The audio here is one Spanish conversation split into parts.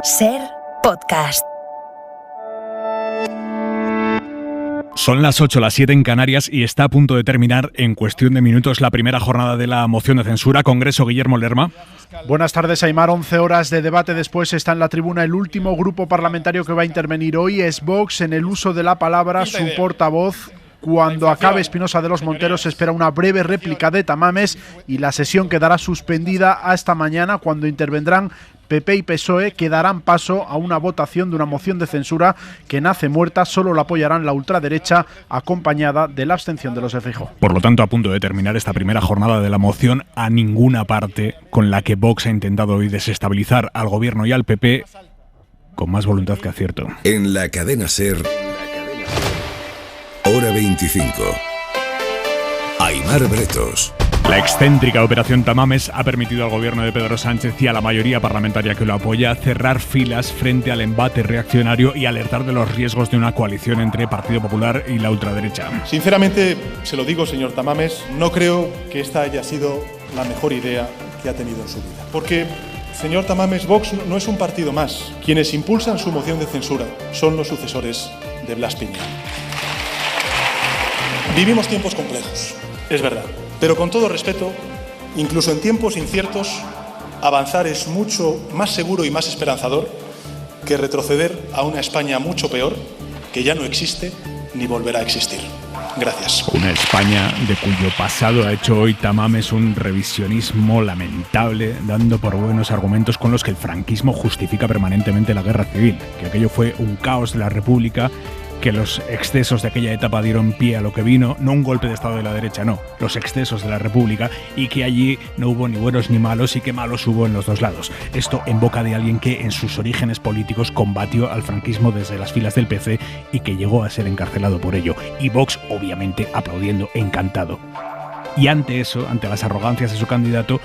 SER Podcast. Son las 8, las 7 en Canarias y está a punto de terminar en cuestión de minutos la primera jornada de la moción de censura. Congreso, Guillermo Lerma. Buenas tardes, Aimar. 11 horas de debate después está en la tribuna el último grupo parlamentario que va a intervenir hoy. Es Vox. En el uso de la palabra, su portavoz. Cuando acabe Espinosa de los Monteros se espera una breve réplica de Tamames y la sesión quedará suspendida hasta mañana, cuando intervendrán PP y PSOE, que darán paso a una votación de una moción de censura que nace muerta. Solo la apoyarán la ultraderecha, acompañada de la abstención de los de Feijóo. Por lo tanto, a punto de terminar esta primera jornada de la moción, a ninguna parte con la que Vox ha intentado hoy desestabilizar al gobierno y al PP con más voluntad que acierto. En la cadena SER, Hora 25. Aimar Bretos. La excéntrica operación Tamames ha permitido al gobierno de Pedro Sánchez y a la mayoría parlamentaria que lo apoya cerrar filas frente al embate reaccionario y alertar de los riesgos de una coalición entre Partido Popular y la ultraderecha. Sinceramente, se lo digo, señor Tamames, no creo que esta haya sido la mejor idea que ha tenido en su vida. Porque, señor Tamames, Vox no es un partido más. Quienes impulsan su moción de censura son los sucesores de Blas Piñar. Vivimos tiempos complejos, es verdad. Pero con todo respeto, incluso en tiempos inciertos, avanzar es mucho más seguro y más esperanzador que retroceder a una España mucho peor, que ya no existe ni volverá a existir. Gracias. Una España de cuyo pasado ha hecho hoy Tamames un revisionismo lamentable, dando por buenos argumentos con los que el franquismo justifica permanentemente la guerra civil, que aquello fue un caos de la República, que los excesos de aquella etapa dieron pie a lo que vino, no un golpe de Estado de la derecha, no, los excesos de la República, y que allí no hubo ni buenos ni malos y que malos hubo en los dos lados. Esto en boca de alguien que en sus orígenes políticos combatió al franquismo desde las filas del PC y que llegó a ser encarcelado por ello. Y Vox, obviamente, aplaudiendo, encantado. Y ante eso, ante las arrogancias de su candidato,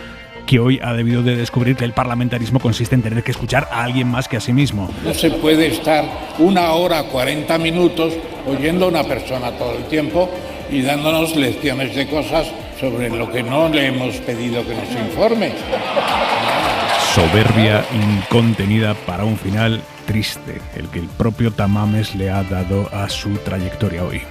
que hoy ha debido de descubrir que el parlamentarismo consiste en tener que escuchar a alguien más que a sí mismo. No se puede estar 1 hora 40 minutos oyendo a una persona todo el tiempo y dándonos lecciones de cosas sobre lo que no le hemos pedido que nos informe. Soberbia incontenida para un final triste, el que el propio Tamames le ha dado a su trayectoria hoy.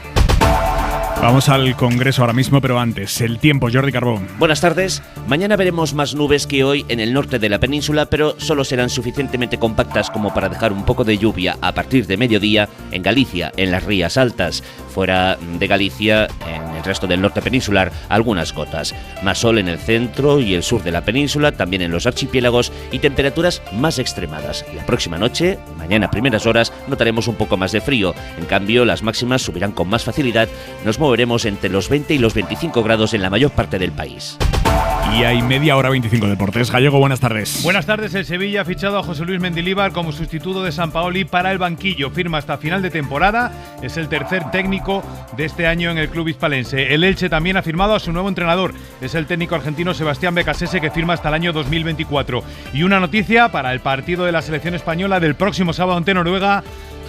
Vamos al Congreso ahora mismo, pero antes, el tiempo, Jordi Carbón. Buenas tardes. Mañana veremos más nubes que hoy en el norte de la península, pero solo serán suficientemente compactas como para dejar un poco de lluvia a partir de mediodía en Galicia, en las Rías Altas. Fuera de Galicia, en el resto del norte peninsular, algunas gotas. Más sol en el centro y el sur de la península, también en los archipiélagos, y temperaturas más extremadas. La próxima noche, mañana a primeras horas, notaremos un poco más de frío. En cambio, las máximas subirán con más facilidad. Nos moveremos entre los 20 y los 25 grados en la mayor parte del país. Y hay media hora 25 deportes. Gallego, buenas tardes. Buenas tardes. El Sevilla ha fichado a José Luis Mendilibar como sustituto de Sampaoli para el banquillo. Firma hasta final de temporada. Es el tercer técnico de este año en el club hispalense. El Elche también ha firmado a su nuevo entrenador. Es el técnico argentino Sebastián Becasese, que firma hasta el año 2024. Y una noticia para el partido de la selección española del próximo sábado ante Noruega.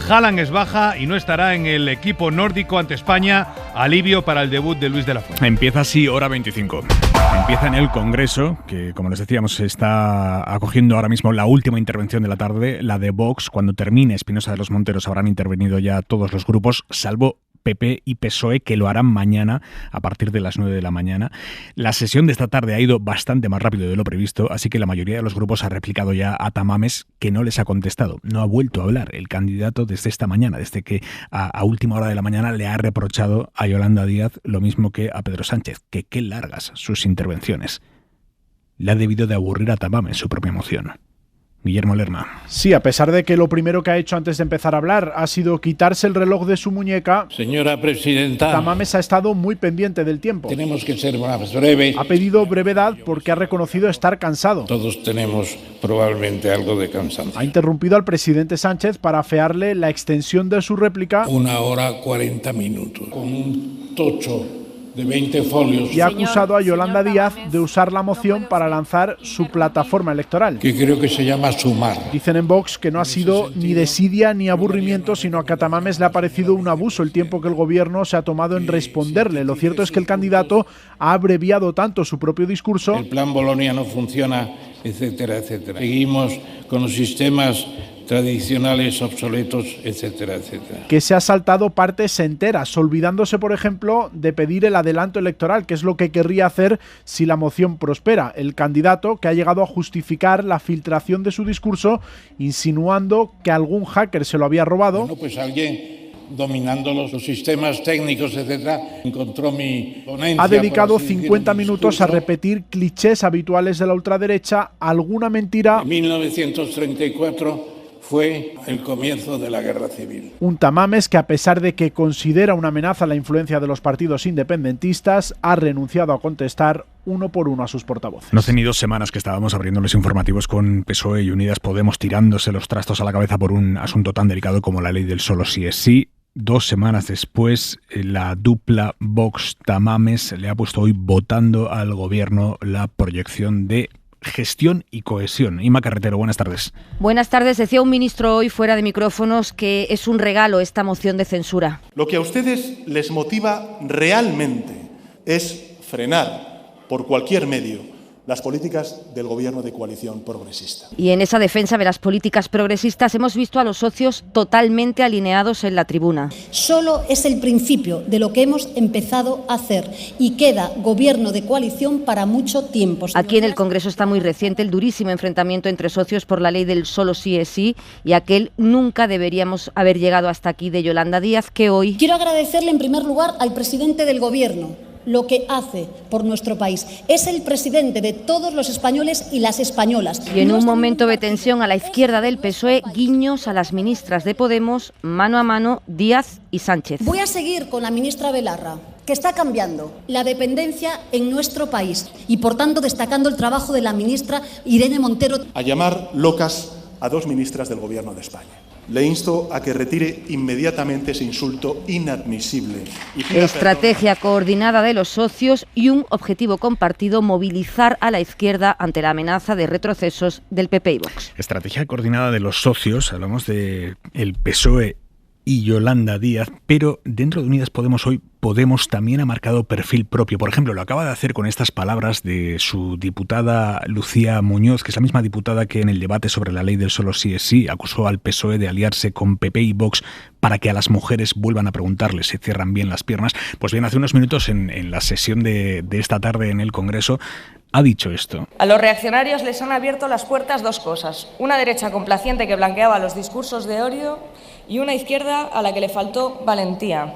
Haaland es baja y no estará en el equipo nórdico ante España. Alivio para el debut de Luis de la Fuente. Empieza así hora 25. Empieza en el Congreso, que como les decíamos está acogiendo ahora mismo la última intervención de la tarde, la de Vox. Cuando termine Espinosa de los Monteros habrán intervenido ya todos los grupos, salvo PP y PSOE, que lo harán mañana a partir de las 9 de la mañana. La sesión de esta tarde ha ido bastante más rápido de lo previsto, así que la mayoría de los grupos ha replicado ya a Tamames, que no les ha contestado. No ha vuelto a hablar el candidato desde esta mañana, desde que a última hora de la mañana le ha reprochado a Yolanda Díaz lo mismo que a Pedro Sánchez, que qué largas sus intervenciones. Le ha debido de aburrir a Tamames su propia moción. Guillermo Lerma. Sí, a pesar de que lo primero que ha hecho antes de empezar a hablar ha sido quitarse el reloj de su muñeca, Señora presidenta, Tamames ha estado muy pendiente del tiempo. tenemos que ser más breves. Ha pedido brevedad porque ha reconocido estar cansado. Todos tenemos probablemente algo de cansancio. Ha interrumpido al presidente Sánchez para afearle la extensión de su réplica 1 hora 40 minutos, con un tocho de 20 folios. y ha acusado a Yolanda Díaz de usar la moción para lanzar su plataforma electoral. Que creo que se llama Sumar. Dicen en Vox que no ha sido ni desidia ni aburrimiento, sino a que a Tamames le ha parecido un abuso el tiempo que el gobierno se ha tomado en responderle. Lo cierto es que el candidato ha abreviado tanto su propio discurso. El plan Bolonia no funciona, etcétera, etcétera. Seguimos con los sistemas tradicionales, obsoletos, etcétera, etcétera. Que se ha saltado partes enteras, olvidándose, por ejemplo, de pedir el adelanto electoral, que es lo que querría hacer si la moción prospera. El candidato, que ha llegado a justificar la filtración de su discurso, insinuando que algún hacker se lo había robado. Bueno, pues alguien dominando los sistemas técnicos, etcétera, encontró mi ponencia. Ha dedicado 50 minutos a repetir clichés habituales de la ultraderecha, alguna mentira. En 1934 fue el comienzo de la guerra civil. Un Tamames que, a pesar de que considera una amenaza la influencia de los partidos independentistas, ha renunciado a contestar uno por uno a sus portavoces. No hace ni 2 semanas que estábamos abriendo los informativos con PSOE y Unidas Podemos tirándose los trastos a la cabeza por un asunto tan delicado como la ley del solo sí es sí. 2 semanas después, la dupla Vox-Tamames le ha puesto hoy votando al gobierno la proyección de gestión y cohesión. Inma Carretero, buenas tardes. Buenas tardes. Decía un ministro hoy fuera de micrófonos que es un regalo esta moción de censura. Lo que a ustedes les motiva realmente es frenar por cualquier medio las políticas del gobierno de coalición progresista. Y en esa defensa de las políticas progresistas hemos visto a los socios totalmente alineados en la tribuna. Solo es el principio de lo que hemos empezado a hacer y queda gobierno de coalición para mucho tiempo. Aquí en el Congreso está muy reciente el durísimo enfrentamiento entre socios por la ley del solo sí es sí y aquel nunca deberíamos haber llegado hasta aquí de Yolanda Díaz, que hoy... Quiero agradecerle en primer lugar al presidente del Gobierno lo que hace por nuestro país. Es el presidente de todos los españoles y las españolas. Y en un momento de tensión a la izquierda del PSOE, guiños a las ministras de Podemos, mano a mano, Díaz y Sánchez. Voy a seguir con la ministra Belarra, que está cambiando la dependencia en nuestro país y, por tanto, destacando el trabajo de la ministra Irene Montero. A llamar locas a 2 ministras del Gobierno de España. Le insto a que retire inmediatamente ese insulto inadmisible. Estrategia coordinada de los socios y un objetivo compartido: movilizar a la izquierda ante la amenaza de retrocesos del PP y Vox. Estrategia coordinada de los socios, hablamos de el PSOE y Yolanda Díaz, pero dentro de Unidas Podemos hoy Podemos también ha marcado perfil propio. Por ejemplo, lo acaba de hacer con estas palabras de su diputada Lucía Muñoz, que es la misma diputada que en el debate sobre la ley del solo sí es sí acusó al PSOE de aliarse con PP y Vox para que a las mujeres vuelvan a preguntarles si cierran bien las piernas. Pues bien, hace unos minutos en la sesión de esta tarde en el Congreso ha dicho esto. A los reaccionarios les han abierto las puertas 2 cosas: una derecha complaciente que blanqueaba los discursos de odio y una izquierda a la que le faltó valentía.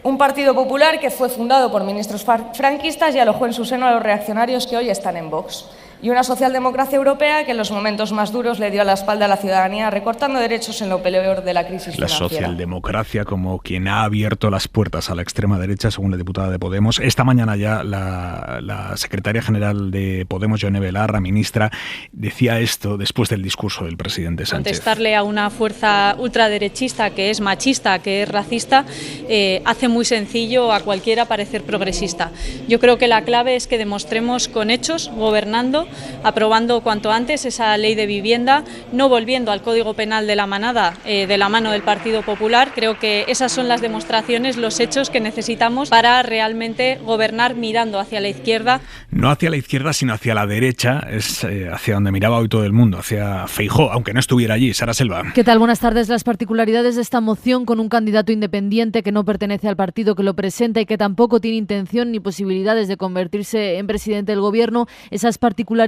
Un Partido Popular que fue fundado por ministros franquistas y alojó en su seno a los reaccionarios que hoy están en Vox. Y una socialdemocracia europea que en los momentos más duros le dio la espalda a la ciudadanía, recortando derechos en lo peor de la crisis financiera. La socialdemocracia como quien ha abierto las puertas a la extrema derecha, según la diputada de Podemos. Esta mañana ya la secretaria general de Podemos, Yone Belarra, ministra, decía esto después del discurso del presidente Sánchez. Contestarle a una fuerza ultraderechista que es machista, que es racista, hace muy sencillo a cualquiera parecer progresista. Yo creo que la clave es que demostremos con hechos, gobernando, aprobando cuanto antes esa ley de vivienda, no volviendo al Código Penal de la manada de la mano del Partido Popular. Creo que esas son las demostraciones, los hechos que necesitamos para realmente gobernar mirando hacia la izquierda. No hacia la izquierda, sino hacia la derecha, es hacia donde miraba hoy todo el mundo, hacia Feijóo, aunque no estuviera allí. Sara Selva. ¿Qué tal? Buenas tardes. Las particularidades de esta moción, con un candidato independiente que no pertenece al partido que lo presenta y que tampoco tiene intención ni posibilidades de convertirse en presidente del gobierno, esas particularidades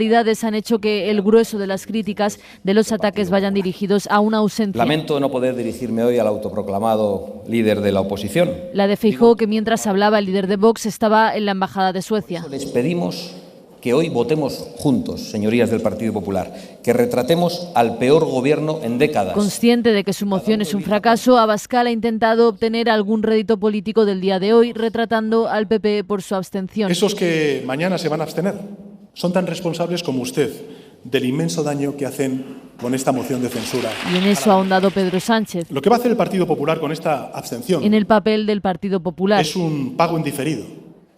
han hecho que el grueso de las críticas, de los ataques, vayan dirigidos a una ausencia. Lamento no poder dirigirme hoy al autoproclamado líder de la oposición. La de Feijóo, que mientras hablaba el líder de Vox estaba en la Embajada de Suecia. Les pedimos que hoy votemos juntos, señorías del Partido Popular, que retratemos al peor gobierno en décadas. Consciente de que su moción es un fracaso, Abascal ha intentado obtener algún rédito político del día de hoy, retratando al PP por su abstención. Esos que mañana se van a abstener son tan responsables como usted del inmenso daño que hacen con esta moción de censura. Y en eso ha ahondado Pedro Sánchez. Lo que va a hacer el Partido Popular con esta abstención en el papel del Partido Popular es un pago en diferido.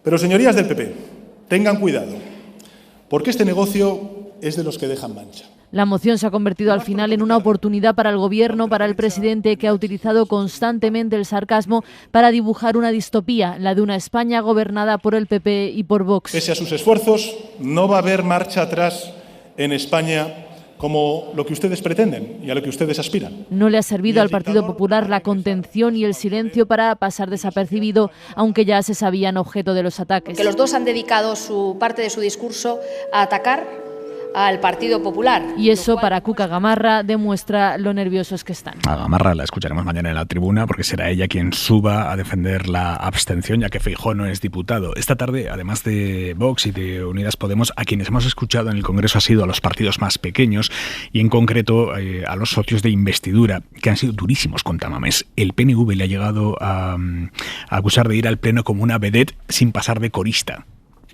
Pero, señorías del PP, tengan cuidado, porque este negocio es de los que dejan mancha. La moción se ha convertido al final en una oportunidad para el gobierno, para el presidente, que ha utilizado constantemente el sarcasmo para dibujar una distopía, la de una España gobernada por el PP y por Vox. Pese a sus esfuerzos, no va a haber marcha atrás en España como lo que ustedes pretenden y a lo que ustedes aspiran. No le ha servido al Partido Popular la contención y el silencio para pasar desapercibido, aunque ya se sabían objeto de los ataques. Que los dos han dedicado parte de su discurso a atacar al Partido Popular. Y eso, para Cuca Gamarra, demuestra lo nerviosos que están. A Gamarra la escucharemos mañana en la tribuna, porque será ella quien suba a defender la abstención, ya que Feijóo no es diputado. Esta tarde, además de Vox y de Unidas Podemos, a quienes hemos escuchado en el Congreso ha sido a los partidos más pequeños y en concreto a los socios de investidura, que han sido durísimos con Tamames. El PNV le ha llegado a acusar de ir al Pleno como una vedette sin pasar de corista.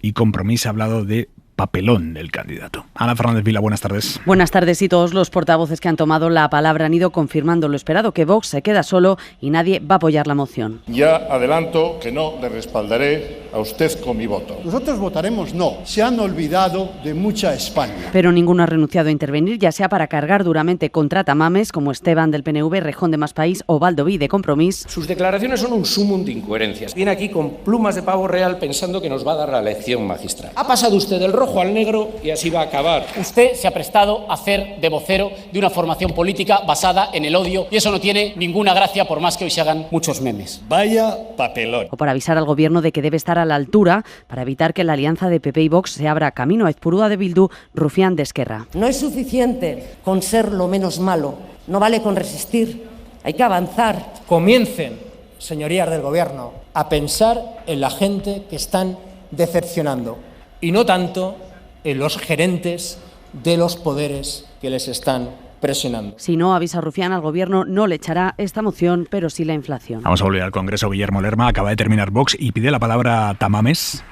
Y Compromís ha hablado de papelón del candidato. Ana Fernández Vila, buenas tardes. Buenas tardes, y todos los portavoces que han tomado la palabra han ido confirmando lo esperado, que Vox se queda solo y nadie va a apoyar la moción. Ya adelanto que no le respaldaré a usted con mi voto. Nosotros votaremos no. Se han olvidado de mucha España. Pero ninguno ha renunciado a intervenir, ya sea para cargar duramente contra Tamames, como Esteban del PNV, Rejón de Más País o Baldoví de Compromís. Sus declaraciones son un sumum de incoherencias. Viene aquí con plumas de pavo real pensando que nos va a dar la lección magistral. Ha pasado usted del rojo al negro y así va a acabar. Usted se ha prestado a hacer de vocero de una formación política basada en el odio y eso no tiene ninguna gracia, por más que hoy se hagan muchos memes. Vaya papelón. O para avisar al gobierno de que debe estar a la altura para evitar que la alianza de PP y Vox se abra camino. A Ezpurúa de Bildu, Rufián de Esquerra. No es suficiente con ser lo menos malo, no vale con resistir, hay que avanzar. Comiencen, señorías del gobierno, a pensar en la gente que están decepcionando y no tanto en los gerentes de los poderes que les están presionando. Si no, avisa Rufián, al gobierno no le echará esta moción, pero sí la inflación. Vamos a volver al Congreso. Guillermo Lerma acaba de terminar Vox y pide la palabra Tamames.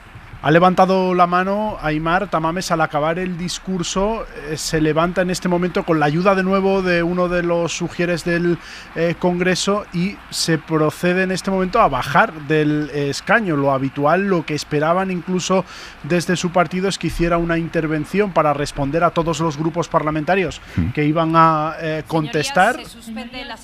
Ha levantado la mano Aimar Tamames al acabar el discurso. Se levanta en este momento con la ayuda de nuevo de uno de los sugieres del Congreso y se procede en este momento a bajar del escaño. Lo habitual, lo que esperaban incluso desde su partido, es que hiciera una intervención para responder a todos los grupos parlamentarios que iban a contestar,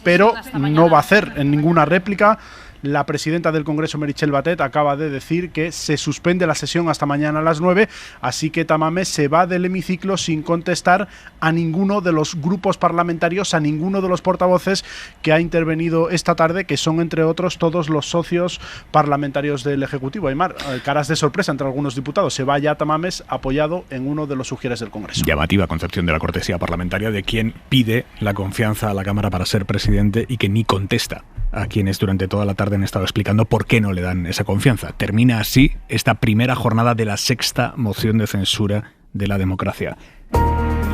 pero no va a hacer en ninguna réplica. La presidenta del Congreso, Meritxell Batet, acaba de decir que se suspende la sesión hasta mañana a las 9, así que Tamames se va del hemiciclo sin contestar a ninguno de los grupos parlamentarios, a ninguno de los portavoces que ha intervenido esta tarde, que son, entre otros, todos los socios parlamentarios del Ejecutivo. Aimar, caras de sorpresa entre algunos diputados. Se va ya Tamames apoyado en uno de los sugieres del Congreso. Llamativa concepción de la cortesía parlamentaria de quien pide la confianza a la Cámara para ser presidente y que ni contesta a quienes durante toda la tarde han estado explicando por qué no le dan esa confianza. Termina así esta primera jornada de la sexta moción de censura de la democracia.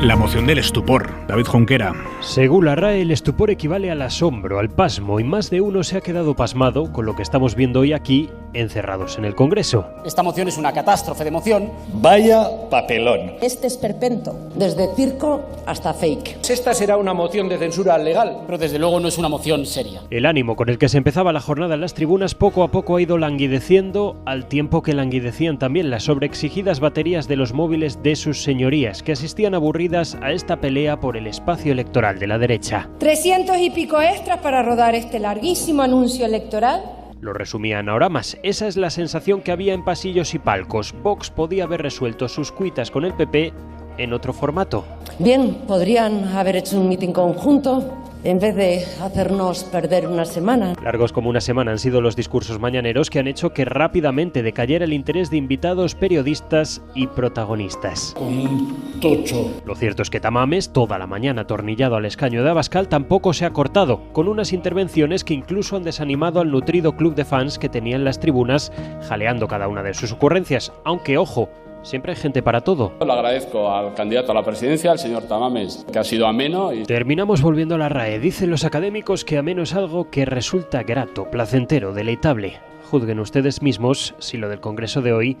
La moción del estupor. David Junquera. Según la RAE, el estupor equivale al asombro, al pasmo, y más de uno se ha quedado pasmado con lo que estamos viendo hoy aquí, encerrados en el Congreso. Esta moción es una catástrofe de moción. Vaya papelón. Este esperpento, desde circo hasta fake. Esta será una moción de censura legal, pero desde luego no es una moción seria. El ánimo con el que se empezaba la jornada en las tribunas poco a poco ha ido languideciendo, al tiempo que languidecían también las sobreexigidas baterías de los móviles de sus señorías, que asistían aburridas a esta pelea por el espacio electoral de la derecha. 300 y pico extras para rodar este larguísimo anuncio electoral. Lo resumían ahora más. Esa es la sensación que había en pasillos y palcos. Vox podía haber resuelto sus cuitas con el PP en otro formato. Bien, podrían haber hecho un mitin conjunto en vez de hacernos perder una semana. Largos como una semana han sido los discursos mañaneros que han hecho que rápidamente decayera el interés de invitados, periodistas y protagonistas. Con un tocho. Lo cierto es que Tamames, toda la mañana atornillado al escaño de Abascal, tampoco se ha cortado, con unas intervenciones que incluso han desanimado al nutrido club de fans que tenía en las tribunas, jaleando cada una de sus ocurrencias. Aunque, ojo, siempre hay gente para todo. Le agradezco al candidato a la presidencia, al señor Tamames, que ha sido ameno. Terminamos volviendo a la RAE. Dicen los académicos que ameno es algo que resulta grato, placentero, deleitable. Juzguen ustedes mismos si lo del Congreso de hoy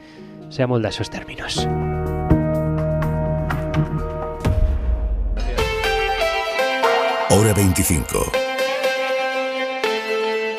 se amolda a esos términos. Hora 25.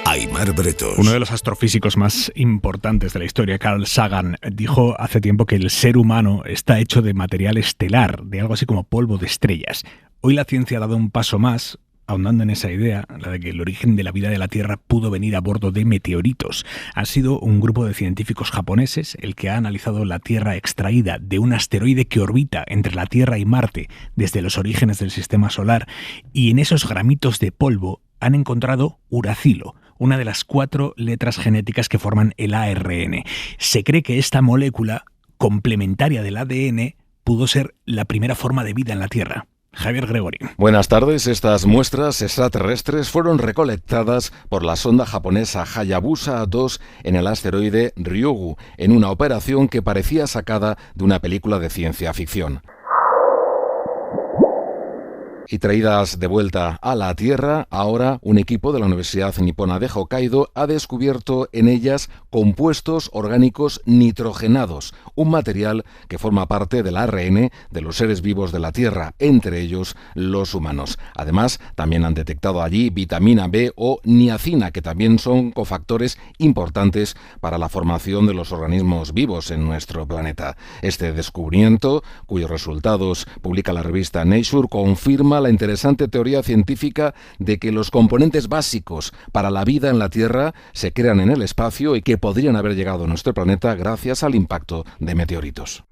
Aimar Bretos. Uno de los astrofísicos más importantes de la historia, Carl Sagan, dijo hace tiempo que el ser humano está hecho de material estelar, de algo así como polvo de estrellas. Hoy la ciencia ha dado un paso más, ahondando en esa idea, la de que el origen de la vida de la Tierra pudo venir a bordo de meteoritos. Ha sido un grupo de científicos japoneses el que ha analizado la Tierra extraída de un asteroide que orbita entre la Tierra y Marte desde los orígenes del sistema solar, y en esos gramitos de polvo han encontrado uracilo, una de las 4 letras genéticas que forman el ARN. Se cree que esta molécula, complementaria del ADN, pudo ser la primera forma de vida en la Tierra. Javier Gregori. Buenas tardes. Estas muestras extraterrestres fueron recolectadas por la sonda japonesa Hayabusa 2 en el asteroide Ryugu, en una operación que parecía sacada de una película de ciencia ficción. Y traídas de vuelta a la Tierra, ahora un equipo de la Universidad Nipona de Hokkaido ha descubierto en ellas compuestos orgánicos nitrogenados, un material que forma parte del ARN de los seres vivos de la Tierra, entre ellos los humanos. Además, también han detectado allí vitamina B o niacina, que también son cofactores importantes para la formación de los organismos vivos en nuestro planeta. Este descubrimiento, cuyos resultados publica la revista Nature, confirma la interesante teoría científica de que los componentes básicos para la vida en la Tierra se crean en el espacio y que podrían haber llegado a nuestro planeta gracias al impacto de meteoritos.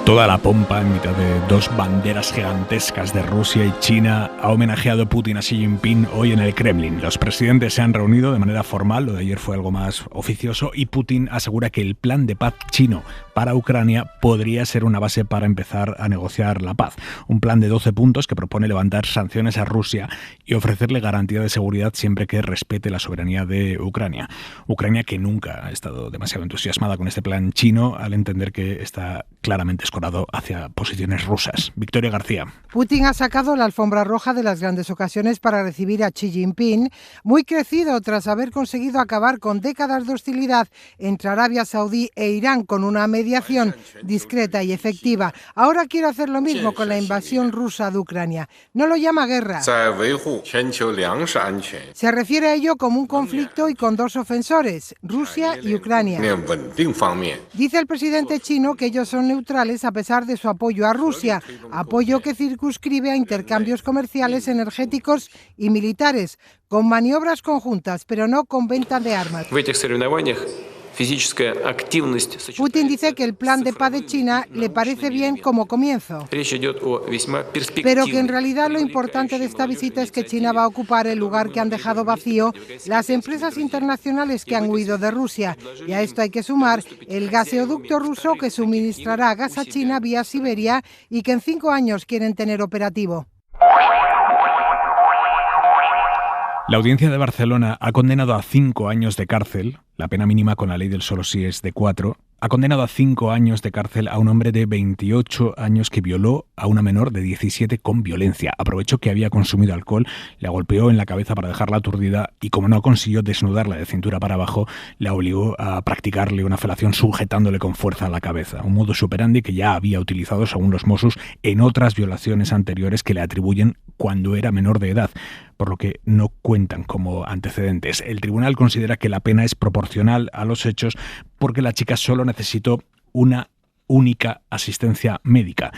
Toda la pompa, en mitad de 2 banderas gigantescas de Rusia y China, ha homenajeado Putin a Xi Jinping hoy en el Kremlin. Los presidentes se han reunido de manera formal, lo de ayer fue algo más oficioso, y Putin asegura que el plan de paz chino para Ucrania podría ser una base para empezar a negociar la paz. Un plan de 12 puntos que propone levantar sanciones a Rusia y ofrecerle garantía de seguridad siempre que respete la soberanía de Ucrania. Ucrania, que nunca ha estado demasiado entusiasmada con este plan chino, al entender que está claramente escorado hacia posiciones rusas. Victoria García. Putin ha sacado la alfombra roja de las grandes ocasiones para recibir a Xi Jinping, muy crecido tras haber conseguido acabar con décadas de hostilidad entre Arabia Saudí e Irán con una mediación discreta y efectiva. Ahora quiere hacer lo mismo con la invasión rusa de Ucrania. No lo llama guerra. Se refiere a ello como un conflicto y con 2 ofensores, Rusia y Ucrania. Dice el presidente chino que ellos son neutrales a pesar de su apoyo a Rusia, apoyo que circunscribe a intercambios comerciales, energéticos y militares, con maniobras conjuntas, pero no con venta de armas. Putin dice que el plan de paz de China le parece bien como comienzo, pero que en realidad lo importante de esta visita es que China va a ocupar el lugar que han dejado vacío las empresas internacionales que han huido de Rusia. Y a esto hay que sumar el gaseoducto ruso que suministrará gas a China vía Siberia y que en 5 años quieren tener operativo. La audiencia de Barcelona ha condenado a 5 años de cárcel, la pena mínima con la ley del solo sí es de 4, ha condenado a 5 años de cárcel a un hombre de 28 años que violó a una menor de 17 con violencia. Aprovechó que había consumido alcohol, la golpeó en la cabeza para dejarla aturdida y, como no consiguió desnudarla de cintura para abajo, la obligó a practicarle una felación sujetándole con fuerza a la cabeza. Un modus operandi que ya había utilizado, según los Mossos, en otras violaciones anteriores que le atribuyen cuando era menor de edad, por lo que no cuentan como antecedentes. El tribunal considera que la pena es proporcional a los hechos porque la chica solo necesitó una única asistencia médica.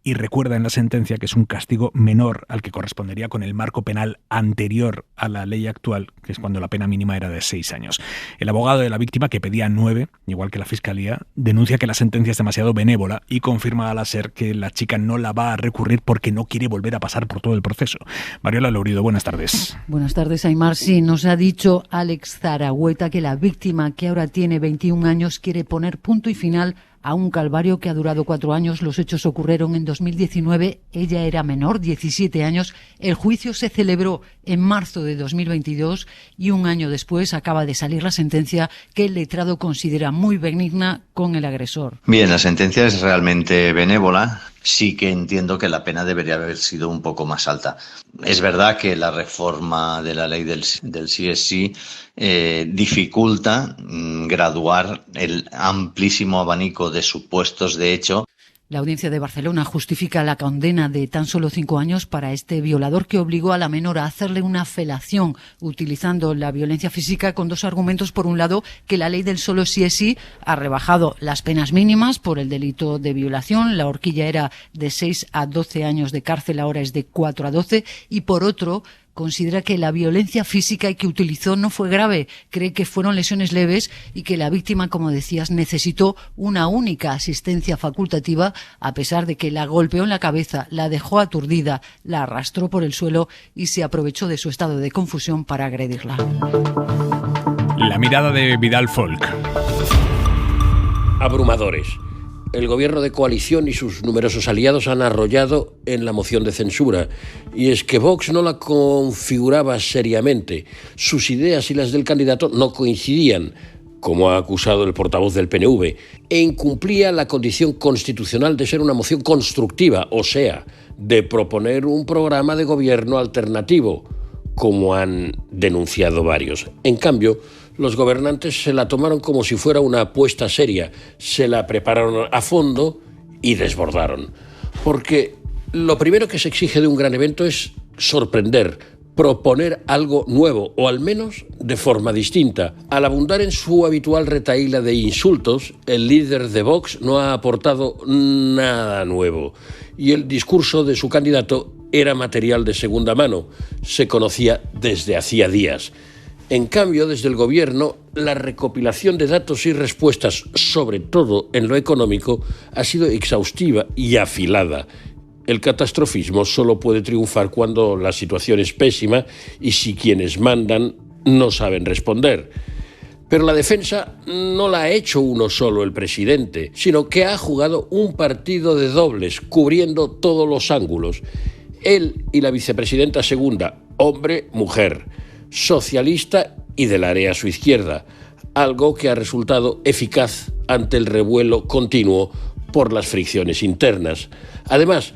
Y recuerda en la sentencia que es un castigo menor al que correspondería con el marco penal anterior a la ley actual, que es cuando la pena mínima era de 6 años. El abogado de la víctima, que pedía 9, igual que la Fiscalía, denuncia que la sentencia es demasiado benévola y confirma a la SER que la chica no la va a recurrir porque no quiere volver a pasar por todo el proceso. Mariola Lourido, buenas tardes. Buenas tardes, Aimar. Sí, nos ha dicho Alex Zaragüeta que la víctima, que ahora tiene 21 años, quiere poner punto y final a un calvario que ha durado 4 años. Los hechos ocurrieron en 2019. Ella era menor, 17 años. El juicio se celebró en marzo de 2022 y un año después acaba de salir la sentencia que el letrado considera muy benigna con el agresor. Bien, la sentencia es realmente benévola. Sí que entiendo que la pena debería haber sido un poco más alta. Es verdad que la reforma de la ley del sí es sí dificulta graduar el amplísimo abanico de supuestos de hecho. La Audiencia de Barcelona justifica la condena de tan solo 5 años para este violador que obligó a la menor a hacerle una felación utilizando la violencia física con 2 argumentos. Por un lado, que la ley del solo sí es sí ha rebajado las penas mínimas por el delito de violación. La horquilla era de 6 a 12 años de cárcel, ahora es de 4 a 12. Y por otro, considera que la violencia física que utilizó no fue grave, cree que fueron lesiones leves y que la víctima, como decías, necesitó una única asistencia facultativa, a pesar de que la golpeó en la cabeza, la dejó aturdida, la arrastró por el suelo y se aprovechó de su estado de confusión para agredirla. La mirada de Vidal Folk. Abrumadores. El gobierno de coalición y sus numerosos aliados han arrollado en la moción de censura. Y es que Vox no la configuraba seriamente. Sus ideas y las del candidato no coincidían, como ha acusado el portavoz del PNV, e incumplía la condición constitucional de ser una moción constructiva, o sea, de proponer un programa de gobierno alternativo, como han denunciado varios. En cambio, los gobernantes se la tomaron como si fuera una apuesta seria, se la prepararon a fondo y desbordaron. Porque lo primero que se exige de un gran evento es sorprender, proponer algo nuevo, o al menos de forma distinta. Al abundar en su habitual retahíla de insultos, el líder de Vox no ha aportado nada nuevo. Y el discurso de su candidato era material de segunda mano, se conocía desde hacía días. En cambio, desde el gobierno, la recopilación de datos y respuestas, sobre todo en lo económico, ha sido exhaustiva y afilada. El catastrofismo solo puede triunfar cuando la situación es pésima y si quienes mandan no saben responder. Pero la defensa no la ha hecho uno solo el presidente, sino que ha jugado un partido de dobles, cubriendo todos los ángulos. Él y la vicepresidenta segunda, hombre-mujer, socialista y del área a su izquierda, algo que ha resultado eficaz ante el revuelo continuo por las fricciones internas. Además,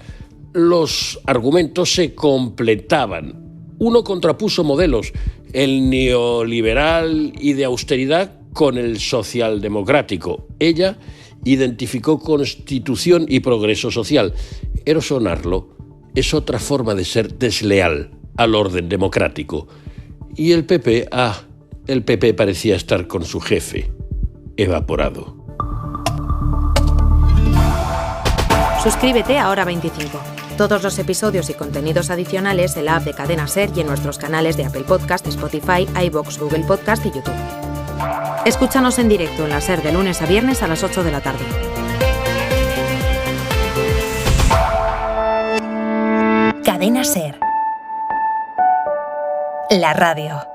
los argumentos se completaban. Uno contrapuso modelos, el neoliberal y de austeridad con el socialdemocrático. Ella identificó constitución y progreso social. Erosionarlo es otra forma de ser desleal al orden democrático. Y el PP parecía estar con su jefe, evaporado. Suscríbete a Hora 25. Todos los episodios y contenidos adicionales en la app de Cadena SER y en nuestros canales de Apple Podcast, Spotify, iVoox, Google Podcast y YouTube. Escúchanos en directo en la SER de lunes a viernes a las 8 de la tarde. Cadena SER. La radio.